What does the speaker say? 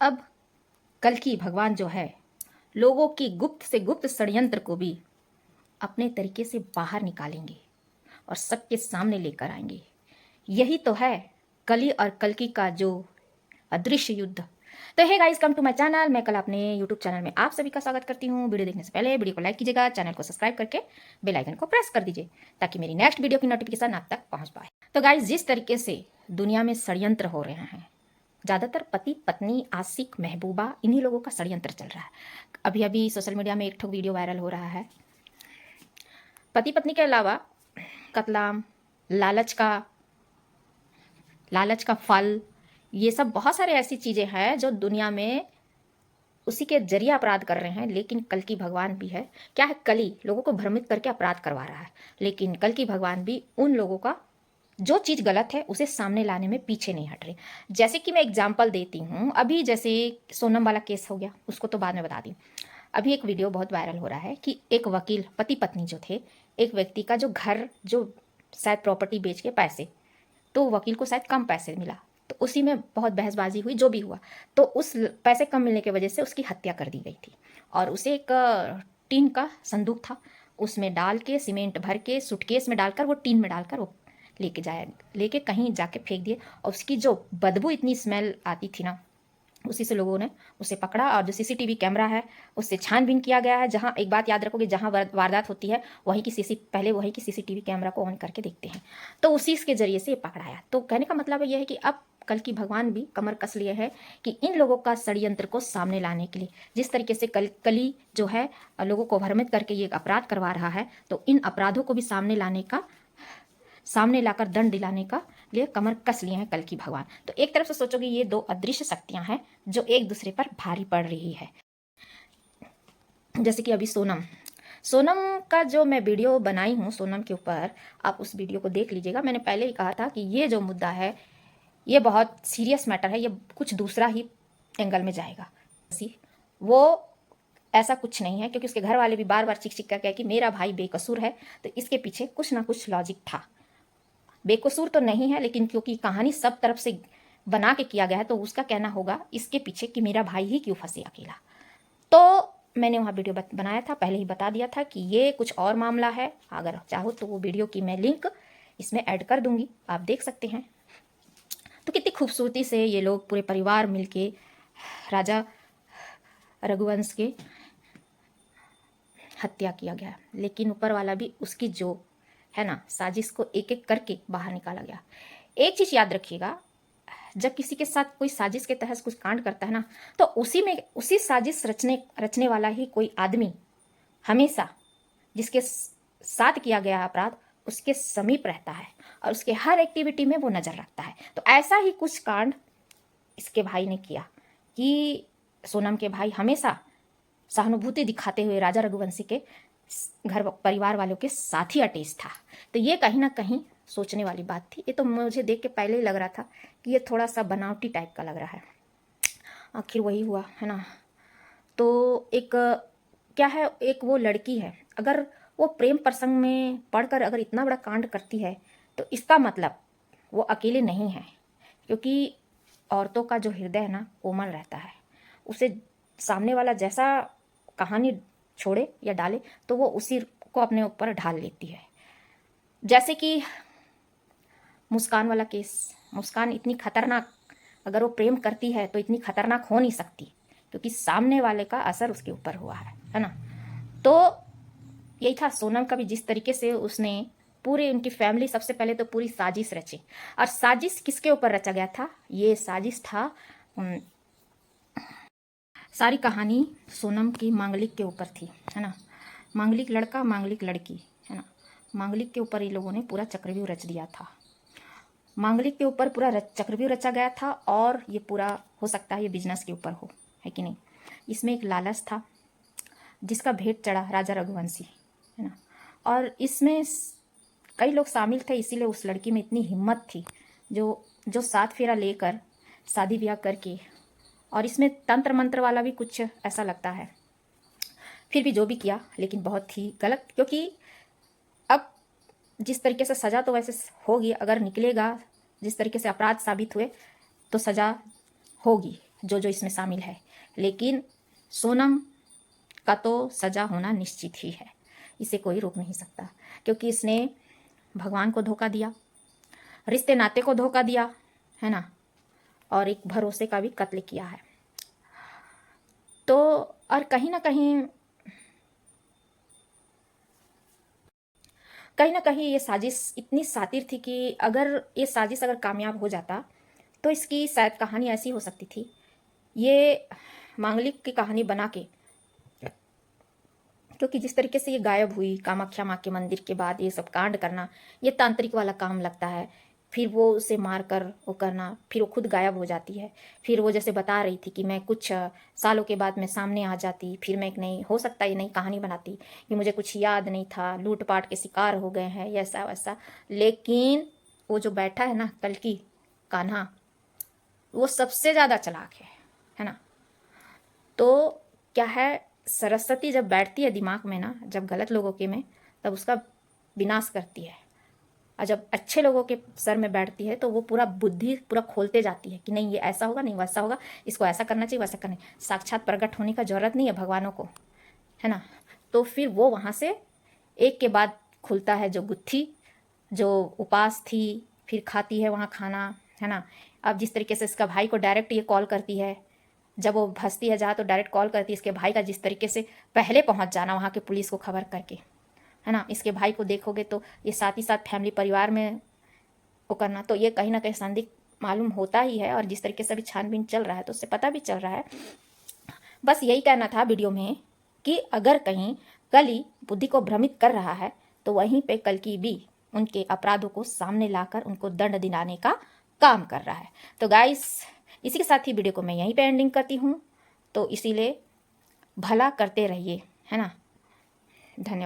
अब कल्कि भगवान जो है लोगों की गुप्त से गुप्त षड्यंत्र को भी अपने तरीके से बाहर निकालेंगे और सबके सामने लेकर आएंगे। यही तो है कली और कल्कि का जो अदृश्य युद्ध। तो hey guys, come to my channel. मैं कल अपने यूट्यूब चैनल में आप सभी का स्वागत करती हूँ। वीडियो देखने से पहले वीडियो को लाइक कीजिएगा, चैनल को सब्सक्राइब करके बेल आइकन को प्रेस कर दीजिए ताकि मेरी नेक्स्ट वीडियो की नोटिफिकेशन आप तक पहुंच पाए। तो गाइस, जिस तरीके से दुनिया में षड्यंत्र हो रहे हैं, ज़्यादातर पति पत्नी आशिक महबूबा इन्हीं लोगों का षड्यंत्र चल रहा है। अभी अभी सोशल मीडिया में एक ठो वीडियो वायरल हो रहा है। पति पत्नी के अलावा कतलाम, लालच का फल, ये सब बहुत सारे ऐसी चीज़ें हैं जो दुनिया में उसी के जरिए अपराध कर रहे हैं। लेकिन कल्कि भगवान भी है। क्या है, कली लोगों को भ्रमित करके अपराध करवा रहा है, लेकिन कल्कि भगवान भी उन लोगों का जो चीज़ गलत है उसे सामने लाने में पीछे नहीं हट रहे। जैसे कि मैं एग्जाम्पल देती हूँ, अभी जैसे सोनम वाला केस हो गया, उसको तो बाद में बता दी। अभी एक वीडियो बहुत वायरल हो रहा है कि एक वकील पति पत्नी जो थे, एक व्यक्ति का जो घर जो शायद प्रॉपर्टी बेच के पैसे, तो वकील को शायद कम पैसे मिला, तो उसी में बहुत बहसबाजी हुई, जो भी हुआ। तो उस पैसे कम मिलने की वजह से उसकी हत्या कर दी गई थी और उसे एक टीन का संदूक था, उसमें डाल के सीमेंट भर के सूटकेस में डालकर वो टीन में डालकर वो लेके कहीं जाके फेंक दिए। और उसकी जो बदबू इतनी स्मेल आती थी ना, उसी से लोगों ने उसे पकड़ा और जो सीसीटीवी कैमरा है उससे छानबीन किया गया है। जहां एक बात याद रखोगे, जहां वारदात होती है पहले वहीं की सीसीटीवी कैमरा को ऑन करके देखते हैं, तो उसी के जरिए से ये पकड़ाया। तो कहने का मतलब यह है कि अब कल्कि भगवान भी कमर कस लिए हैं कि इन लोगों का षड्यंत्र को सामने लाने के लिए, जिस तरीके से कली जो है लोगों को भ्रमित करके ये अपराध करवा रहा है, तो इन अपराधों को भी सामने लाकर दंड दिलाने का लिए कमर कस लिए हैं कल्कि भगवान। तो एक तरफ से सोचोगे ये दो अदृश्य शक्तियां हैं जो एक दूसरे पर भारी पड़ रही है। जैसे कि अभी सोनम का जो मैं वीडियो बनाई हूँ सोनम के ऊपर, आप उस वीडियो को देख लीजिएगा। मैंने पहले ही कहा था कि ये जो मुद्दा है ये बहुत सीरियस मैटर है, ये कुछ दूसरा ही एंगल में जाएगा। वो ऐसा कुछ नहीं है, क्योंकि उसके घर वाले भी बार बार चिक कर कहे कि मेरा भाई बेकसूर है, तो इसके पीछे कुछ ना कुछ लॉजिक था। बेकसूर तो नहीं है, लेकिन क्योंकि कहानी सब तरफ से बना के किया गया है, तो उसका कहना होगा इसके पीछे कि मेरा भाई ही क्यों फंसे अकेला। तो मैंने वहाँ वीडियो बनाया था, पहले ही बता दिया था कि ये कुछ और मामला है। अगर चाहो तो वो वीडियो की मैं लिंक इसमें ऐड कर दूंगी, आप देख सकते हैं। तो कितनी खूबसूरती से ये लोग पूरे परिवार मिलके राजा रघुवंश के हत्या किया गया, लेकिन ऊपर वाला भी उसकी जो है ना साजिश को एक एक करके बाहर निकाला गया। एक चीज याद रखिएगा, जब किसी के साथ कोई साजिश के तहत कुछ कांड करता है ना, तो उसी साजिश रचने वाला ही कोई आदमी हमेशा जिसके साथ किया गया अपराध उसके समीप रहता है और उसके हर एक्टिविटी में वो नजर रखता है। तो ऐसा ही कुछ कांड इसके भाई ने किया कि सोनम के भाई हमेशा सहानुभूति दिखाते हुए राजा रघुवंशी के घर परिवार वालों के साथ ही अटैच था। तो ये कहीं ना कहीं सोचने वाली बात थी। ये तो मुझे देख के पहले ही लग रहा था कि ये थोड़ा सा बनावटी टाइप का लग रहा है, आखिर वही हुआ है ना। तो एक क्या है, एक वो लड़की है, अगर वो प्रेम प्रसंग में पढ़कर अगर इतना बड़ा कांड करती है, तो इसका मतलब वो अकेले नहीं है, क्योंकि औरतों का जो हृदय है ना कोमल रहता है। उसे सामने वाला जैसा कहानी छोड़े या डाले तो वो उसी को अपने ऊपर ढाल लेती है। जैसे कि मुस्कान वाला केस, मुस्कान इतनी खतरनाक, अगर वो प्रेम करती है तो इतनी खतरनाक हो नहीं सकती, क्योंकि सामने वाले का असर उसके ऊपर हुआ है ना। तो यही था सोनम का भी, जिस तरीके से उसने पूरे उनकी फैमिली, सबसे पहले तो पूरी साजिश रची। और साजिश किसके ऊपर रचा गया था? ये साजिश था, सारी कहानी सोनम की मांगलिक के ऊपर थी, है ना। मांगलिक लड़का मांगलिक लड़की, है ना। मांगलिक के ऊपर ये लोगों ने पूरा चक्रव्यूह रच दिया था। मांगलिक के ऊपर पूरा चक्रव्यूह रचा गया था, और ये पूरा हो सकता है ये बिजनेस के ऊपर हो, है कि नहीं। इसमें एक लालच था जिसका भेंट चढ़ा राजा रघुवंशी, है ना। और इसमें कई लोग शामिल थे, इसीलिए उस लड़की में इतनी हिम्मत थी जो 7 फेरा लेकर शादी ब्याह करके, और इसमें तंत्र मंत्र वाला भी कुछ ऐसा लगता है। फिर भी जो भी किया, लेकिन बहुत ही गलत, क्योंकि अब जिस तरीके से सज़ा तो वैसे होगी, अगर निकलेगा जिस तरीके से अपराध साबित हुए तो सज़ा होगी। जो जो इसमें शामिल है, लेकिन सोनम का तो सजा होना निश्चित ही है, इसे कोई रोक नहीं सकता, क्योंकि इसने भगवान को धोखा दिया, रिश्ते नाते को धोखा दिया, है ना, और एक भरोसे का भी कत्ल किया है। तो और कहीं ना कहीं ये साजिश इतनी सातिर थी कि अगर ये साजिश अगर कामयाब हो जाता तो इसकी शायद कहानी ऐसी हो सकती थी, ये मांगलिक की कहानी बना के, क्योंकि जिस तरीके से ये गायब हुई कामाख्या माँ के मंदिर के बाद, ये सब कांड करना ये तांत्रिक वाला काम लगता है। फिर वो उसे मार कर वो करना, फिर वो खुद गायब हो जाती है। फिर वो जैसे बता रही थी कि मैं कुछ सालों के बाद मैं सामने आ जाती, फिर मैं एक नई, हो सकता है ये नई कहानी बनाती कि मुझे कुछ याद नहीं था, लूटपाट के शिकार हो गए हैं, ऐसा वैसा। लेकिन वो जो बैठा है ना कल्कि कान्हा, वो सबसे ज़्यादा चालाक है ना। तो क्या है, सरस्वती जब बैठती है दिमाग में ना, जब गलत लोगों के में, तब उसका विनाश करती है, और जब अच्छे लोगों के सर में बैठती है तो वो पूरा बुद्धि पूरा खोलते जाती है कि नहीं ये ऐसा होगा, नहीं वैसा होगा, इसको ऐसा करना चाहिए, वैसा करना। साक्षात प्रकट होने का जरूरत नहीं है भगवानों को, है ना। तो फिर वो वहाँ से एक के बाद खुलता है, जो गुत्थी जो उपास थी, फिर खाती है वहाँ खाना, है ना। अब जिस तरीके से इसका भाई को डायरेक्ट ये कॉल करती है, जब वो फंसती है जहाँ तो डायरेक्ट कॉल करती है इसके भाई का, जिस तरीके से पहले पहुँच जाना वहाँ के पुलिस को खबर करके, है ना। इसके भाई को देखोगे तो ये साथ ही साथ फैमिली परिवार में वो करना, तो ये कहीं ना कहीं संदिग्ध मालूम होता ही है। और जिस तरीके से अभी छानबीन चल रहा है तो उससे पता भी चल रहा है। बस यही कहना था वीडियो में कि अगर कहीं कली बुद्धि को भ्रमित कर रहा है तो वहीं पे कल्कि भी उनके अपराधों को सामने लाकर उनको दंड दिलाने का काम कर रहा है। तो गाइस, इसी के साथ ही वीडियो को मैं यहीं पे एंडिंग करती हूँ। तो इसीलिए भला करते रहिए, है ना। धन्यवाद।